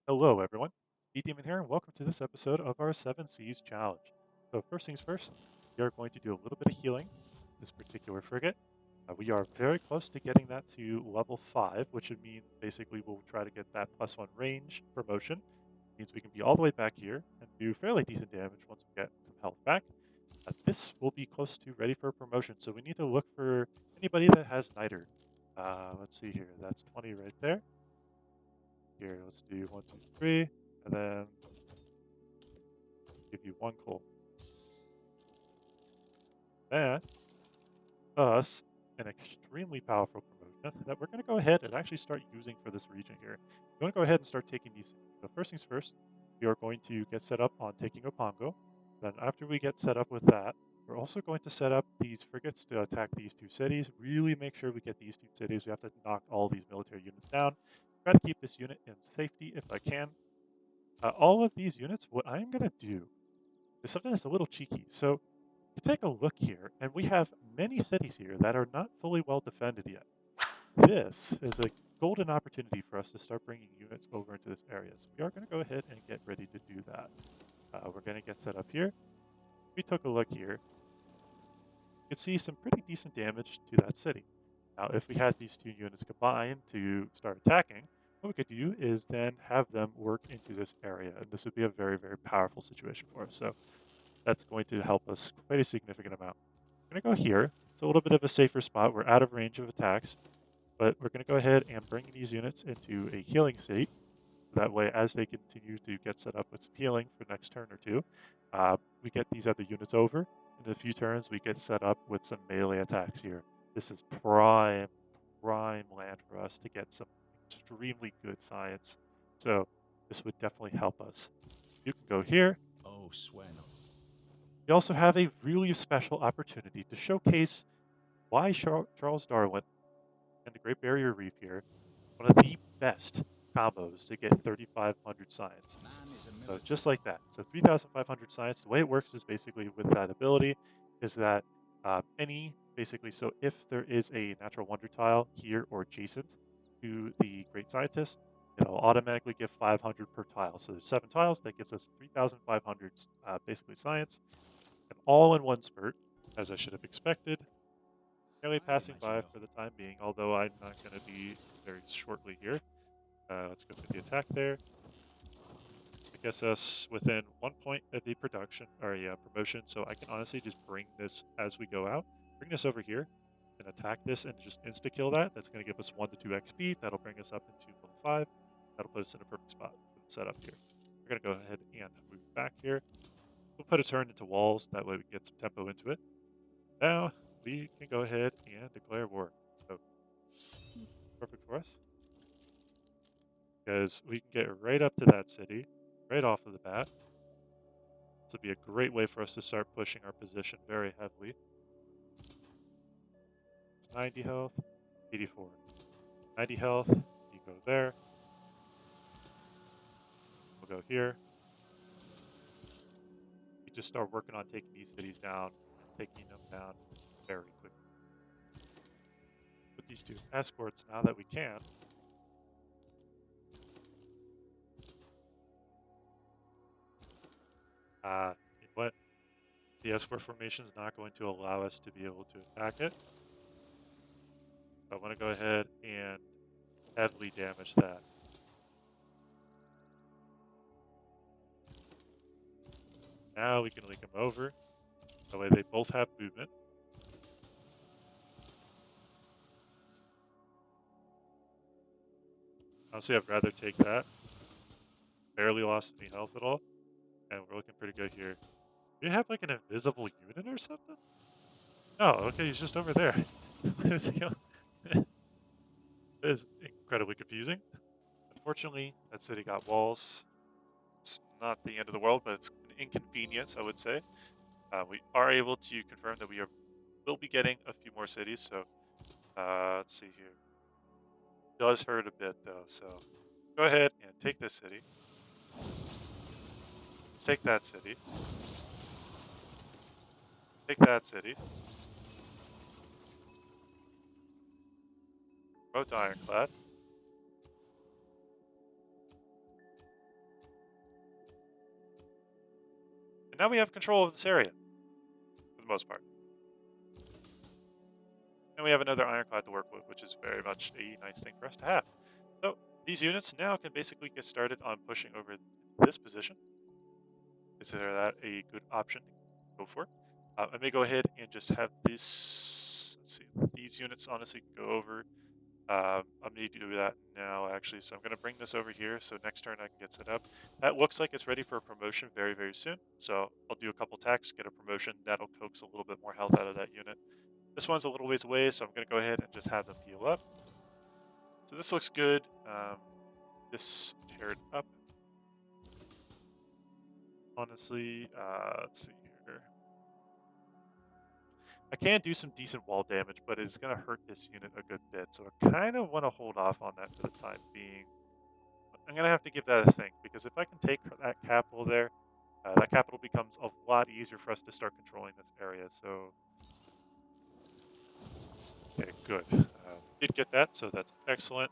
Hello, everyone. Demon here, and welcome to this episode of our Seven Seas Challenge. So, first things first, we are going to do a little bit of healing this particular frigate. We are very close to getting that to level 5, which would mean basically we'll try to get that +1 range promotion. Means we can be all the way back here and do fairly decent damage once we get some health back. This will be close to ready for a promotion, so we need to look for anybody that has Niter. Let's see here, that's 20 right there. Here, let's do one, two, three, and then give you one coal. That us an extremely powerful promotion that we're going to go ahead and actually start using for this region here. We're going to go ahead and start taking these. So first things first, we are going to get set up on taking Opongo. Then after we get set up with that, we're also going to set up these frigates to attack these two cities. Really make sure we get these two cities. We have to knock all these military units down. Try to keep this unit in safety if I can. All of these units, what I'm going to do is something that's a little cheeky. So you take a look here, and we have many cities here that are not fully well defended yet. This is a golden opportunity for us to start bringing units over into this area. So we are going to go ahead and get ready to do that. We're going to get set up here. We took a look here. You can see some pretty decent damage to that city. Now, if we had these two units combined to start attacking, what we could do is then have them work into this area, and this would be a very, very powerful situation for us. So that's going to help us quite a significant amount. We're going to go here. It's a little bit of a safer spot. We're out of range of attacks, but we're going to go ahead and bring these units into a healing state. That way, as they continue to get set up with some healing for the next turn or two, we get these other units over. In a few turns, we get set up with some melee attacks here. This is prime land for us to get some extremely good science. So this would definitely help us. You can go here. Oh, Swen. We also have a really special opportunity to showcase why Charles Darwin and the Great Barrier Reef here, one of the best combos to get 3,500 science. So just like that. So 3,500 science, the way it works is basically with that ability is that basically, so if there is a natural wonder tile here or adjacent to the Great Scientist, it'll automatically give 500 per tile. So there's 7 tiles, that gives us 3,500 basically science, and all in one spurt, as I should have expected. Barely passing by for the time being, although I'm not going to be very shortly here. Let's go for the attack there. I guess us within 1 point of the production, or promotion, so I can honestly just bring this as we go out. Bring this over here and attack this and just insta-kill that. That's going to give us 1 to 2 XP. That'll bring us up into level 5. That'll put us in a perfect spot for the setup here. We're going to go ahead and move back here. We'll put a turn into walls. That way we can get some tempo into it. Now we can go ahead and declare war. So perfect for us. Because we can get right up to that city, right off of the bat. This will be a great way for us to start pushing our position very heavily. It's 90 health, 84. 90 health, you go there. We'll go here. We just start working on taking these cities down, taking them down very quickly. With these two escorts, now that we can, you know what? The escort formation is not going to allow us to be able to attack it. I want to go ahead and heavily damage that. Now we can link them over. That way they both have movement. Honestly, I'd rather take that. Barely lost any health at all. And we're looking pretty good here. Do you have like an invisible unit or something? Oh, okay, he's just over there. It is incredibly confusing. Unfortunately, that city got walls. It's not the end of the world, but it's an inconvenience, I would say. We are able to confirm that will be getting a few more cities. So let's see here. Does hurt a bit though. So go ahead and take this city. Take that city. Take that city. Go to Ironclad. And now we have control of this area, for the most part. And we have another ironclad to work with, which is very much a nice thing for us to have. So these units now can basically get started on pushing over this position. Consider that a good option to go for. I may go ahead and just have this, let's see, these units honestly go over. I need to do that now, actually. So I'm going to bring this over here. So next turn I can get set up. That looks like it's ready for a promotion very, very soon. So I'll do a couple attacks, get a promotion. That'll coax a little bit more health out of that unit. This one's a little ways away, so I'm going to go ahead and just have them heal up. So this looks good. This tear it up. Honestly, let's see here. I can do some decent wall damage, but it's going to hurt this unit a good bit. So I kind of want to hold off on that for the time being. I'm going to have to give that a think, because if I can take that capital there, that capital becomes a lot easier for us to start controlling this area. So, okay, good. Did get that, so that's excellent.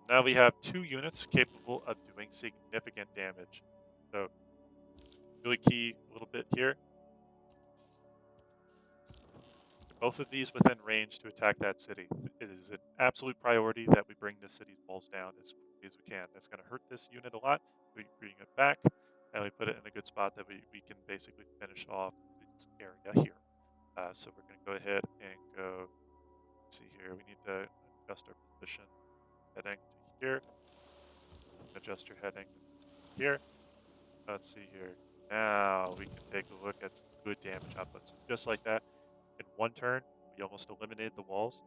Now we have 2 units capable of doing significant damage. So, really key a little bit here. Both of these within range to attack that city. It is an absolute priority that we bring this city's walls down as quickly as we can. That's going to hurt this unit a lot. We bring it back, and we put it in a good spot that we can basically finish off this area here. So we're going to go ahead and go, let's see here. We need to adjust our position heading to here. Adjust your heading here. Let's see here. Now we can take a look at some good damage outputs. Just like that, in one turn, we almost eliminated the walls,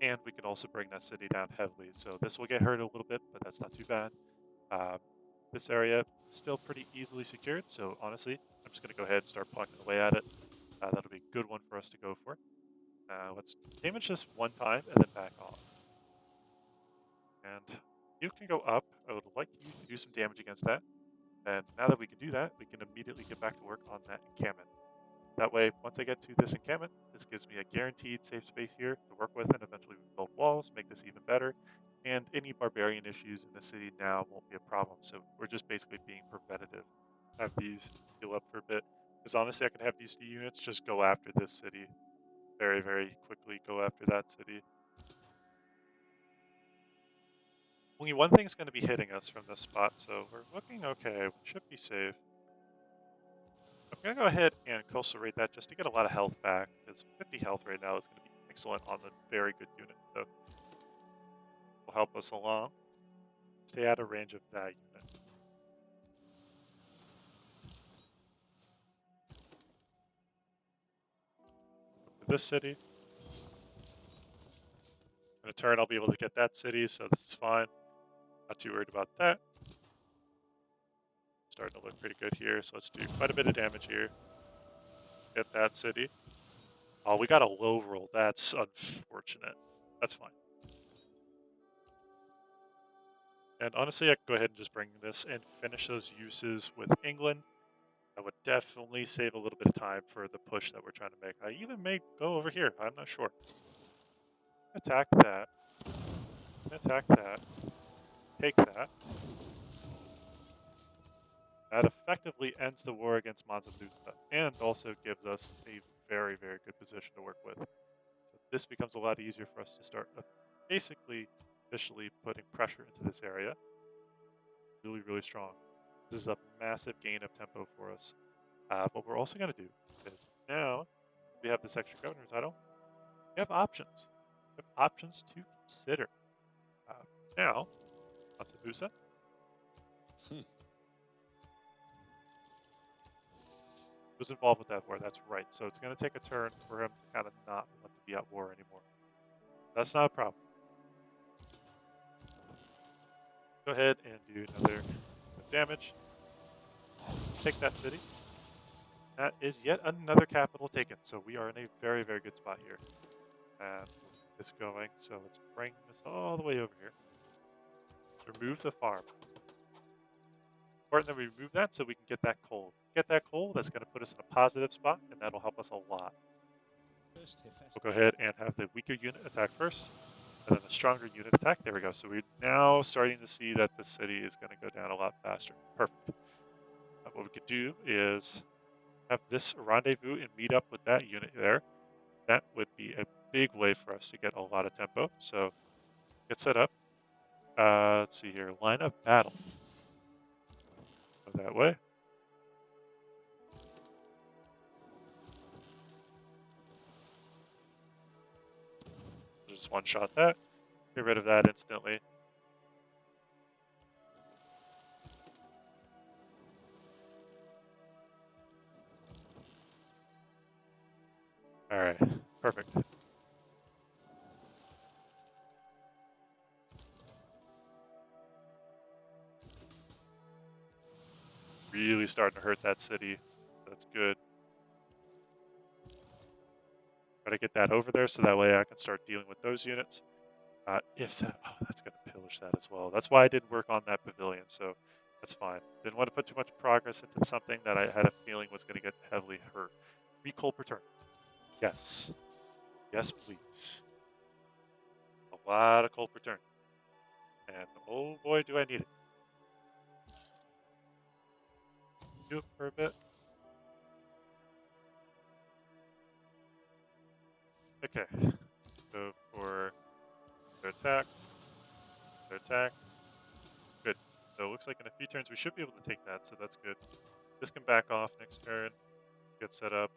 and we can also bring that city down heavily. So this will get hurt a little bit, but that's not too bad. This area is still pretty easily secured, so honestly, I'm just going to go ahead and start plucking away at it. That'll be a good one for us to go for. Let's damage this one time and then back off. And you can go up. I would like you to do some damage against that. And now that we can do that, we can immediately get back to work on that encampment. That way, once I get to this encampment, this gives me a guaranteed safe space here to work with, and eventually we build walls, make this even better. And any barbarian issues in the city now won't be a problem. So we're just basically being preventative. Have these heal up for a bit. Because honestly, I could have these units just go after this city. Very, very quickly go after that city. Only one thing's going to be hitting us from this spot, so we're looking okay. We should be safe. I'm going to go ahead and coastal rate that just to get a lot of health back, because 50 health right now is going to be excellent on the very good unit. So will help us along. Stay out of range of that unit. This city. In a turn, I'll be able to get that city, so this is fine. Not too worried about that. Starting to look pretty good here, so let's do quite a bit of damage here. Get that city. Oh, we got a low roll. That's unfortunate. That's fine. And honestly, I could go ahead and just bring this and finish those uses with England. That would definitely save a little bit of time for the push that we're trying to make. I even may go over here. I'm not sure. Attack that. Attack that. Take that. That effectively ends the war against Manzabusa and also gives us a very, very good position to work with. So this becomes a lot easier for us to start basically officially putting pressure into this area. Really, really strong. This is a massive gain of tempo for us. What we're also going to do is now we have this extra governor title. We have options. We have options to consider. Now, Manzabusa. Was involved with that war. That's right. So it's going to take a turn for him to kind of not want to be at war anymore. That's not a problem. Go ahead and do another damage. Take that city. That is yet another capital taken. So we are in a very, very good spot here. And it's going. So let's bring this all the way over here. Remove the farm. Important that we remove that so we can get that coal. Get that coal, that's going to put us in a positive spot, and that'll help us a lot. We'll go ahead and have the weaker unit attack first, and then the stronger unit attack. There we go. So we're now starting to see that the city is going to go down a lot faster. Perfect. What we could do is, have this rendezvous and meet up with that unit there, that would be a big way for us to get a lot of tempo. So get set up. Let's see here. Line of battle. Go that way. Just one shot that. Get rid of that instantly. All right. Perfect. Really starting to hurt that city. That's good. Try to get that over there so that way I can start dealing with those units. If that, oh, that's going to pillage that as well. That's why I didn't work on that pavilion, so that's fine. Didn't want to put too much progress into something that I had a feeling was going to get heavily hurt. Recall per turn. Yes. Yes, please. A lot of coal per turn. And oh boy, do I need it. Do it for a bit. Okay. So for their attack, their attack. Good. So it looks like in a few turns we should be able to take that, so that's good. This can back off next turn. Get set up.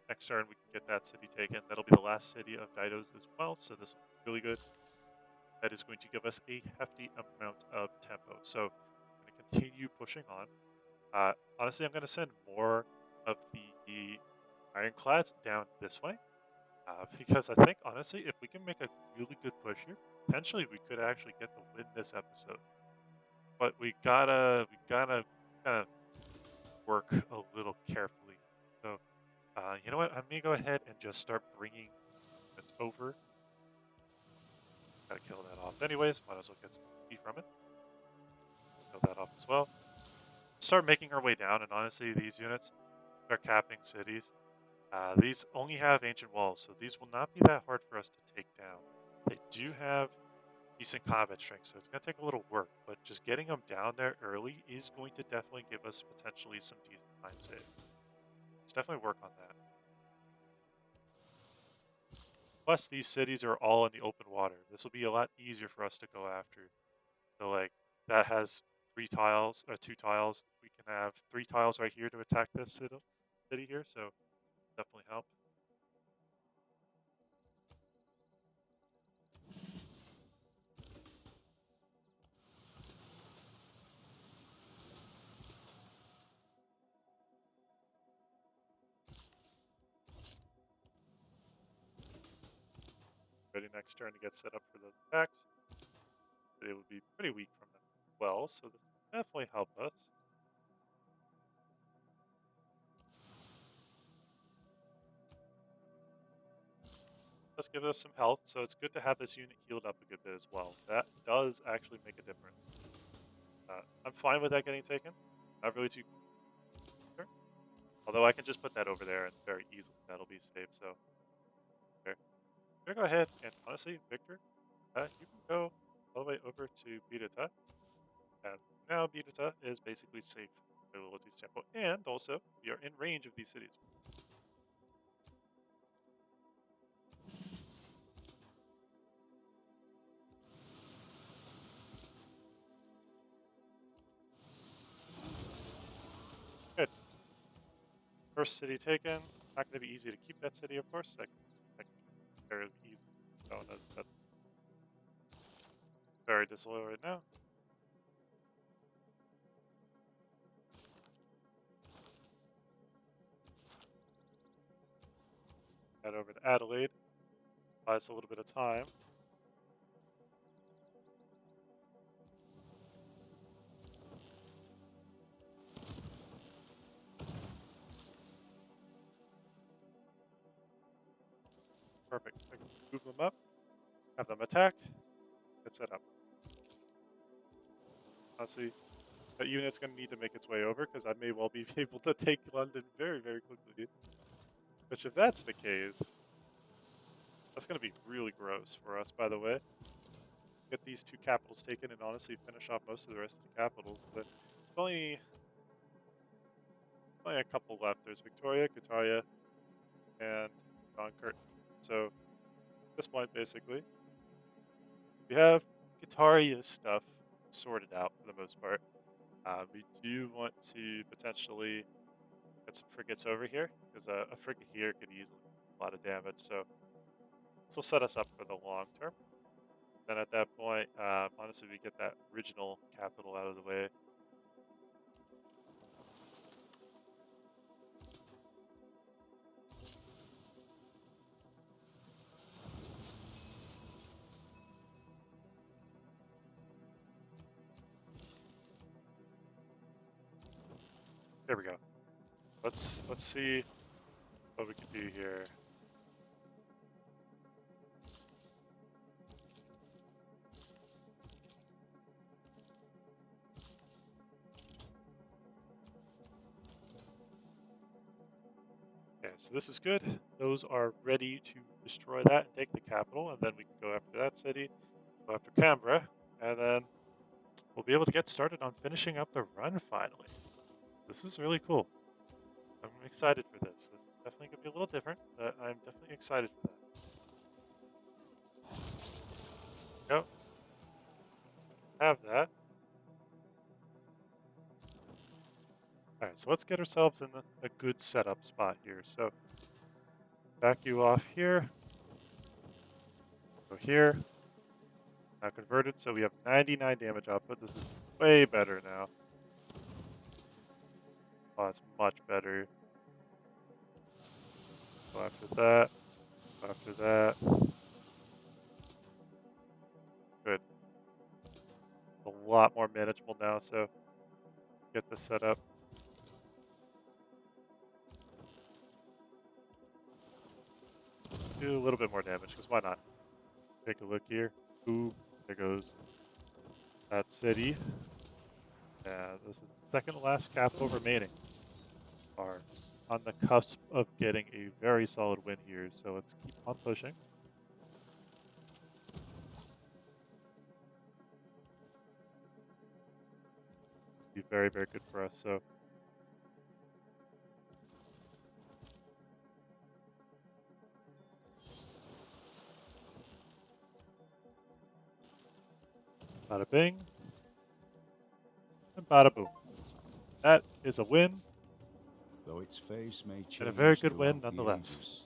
Next turn we can get that city taken. That'll be the last city of Dido's as well, so this will be really good. That is going to give us a hefty amount of tempo. So I'm going to continue pushing on. Honestly, I'm going to send more of the ironclads down this way. Because I think, honestly, if we can make a really good push here, potentially we could actually get the win this episode. But we gotta kind of work a little carefully. So, you know what? I'm gonna go ahead and just start bringing it over. Gotta kill that off anyways. Might as well get some XP from it. Kill that off as well. Start making our way down, and honestly, these units are capping cities. These only have ancient walls, so these will not be that hard for us to take down. They do have decent combat strength, so it's going to take a little work, but just getting them down there early is going to definitely give us potentially some decent time save. Let's definitely work on that. Plus, these cities are all in the open water. This will be a lot easier for us to go after. So, like, that has 3 tiles, or 2 tiles. We can have 3 tiles right here to attack this city here, so definitely help. Ready next turn to get set up for those attacks. They would be pretty weak from them as well, so this will definitely help us. Does give us some health, so it's good to have this unit healed up a good bit as well. That does actually make a difference. I'm fine with that getting taken. Not really too concerned. Although I can just put that over there and very easily that'll be safe, so there. I'm gonna go ahead and honestly, Victor, you can go all the way over to Bidata. And now Bidata is basically safe for the loyalty sample, and also we are in range of these cities. Good. First city taken. Not going to be easy to keep that city, of course. Second, fairly easy. So that's very disloyal right now. Head over to Adelaide. Buys a little bit of time. Perfect. I can move them up, have them attack, get set up. Honestly, that unit's going to need to make its way over because I may well be able to take London very, very quickly, dude. Which, if that's the case, that's going to be really gross for us, by the way. Get these 2 capitals taken and honestly finish off most of the rest of the capitals. But it's only only a couple left. There's Victoria, Guitaria, and Dunkirk. So at this point, basically, we have Guitaria's stuff sorted out for the most part. We do want to potentially get some frigates over here because a frigate here could easily do a lot of damage. So this will set us up for the long term. Then at that point, honestly, we get that original capital out of the way. There we go. Let's see what we can do here. Okay, so this is good. Those are ready to destroy that and take the capital, and then we can go after that city, go after Canberra, and then we'll be able to get started on finishing up the run finally. This is really cool. I'm excited for this. This is definitely going to be a little different, but I'm definitely excited for that. Go. Have that. All right, so let's get ourselves in a good setup spot here. So back you off here. Go here. Now converted, so we have 99 damage output. This is way better now. Oh, it's much better. Go after that. Go after that. Good. A lot more manageable now, so get this set up. Do a little bit more damage, because why not? Take a look here. Ooh, there goes that city. And this is the second to last capital remaining. Are on the cusp of getting a very solid win here, so let's keep on pushing. Be very, very good for us, so bada bing and bada boom. That is a win, Though its face may and a very change good win throughout the nonetheless. ages.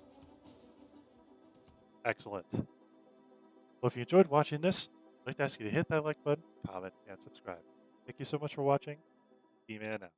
Excellent. Well, if you enjoyed watching this, I'd like to ask you to hit that like button, comment, and subscribe. Thank you so much for watching. E-Man out.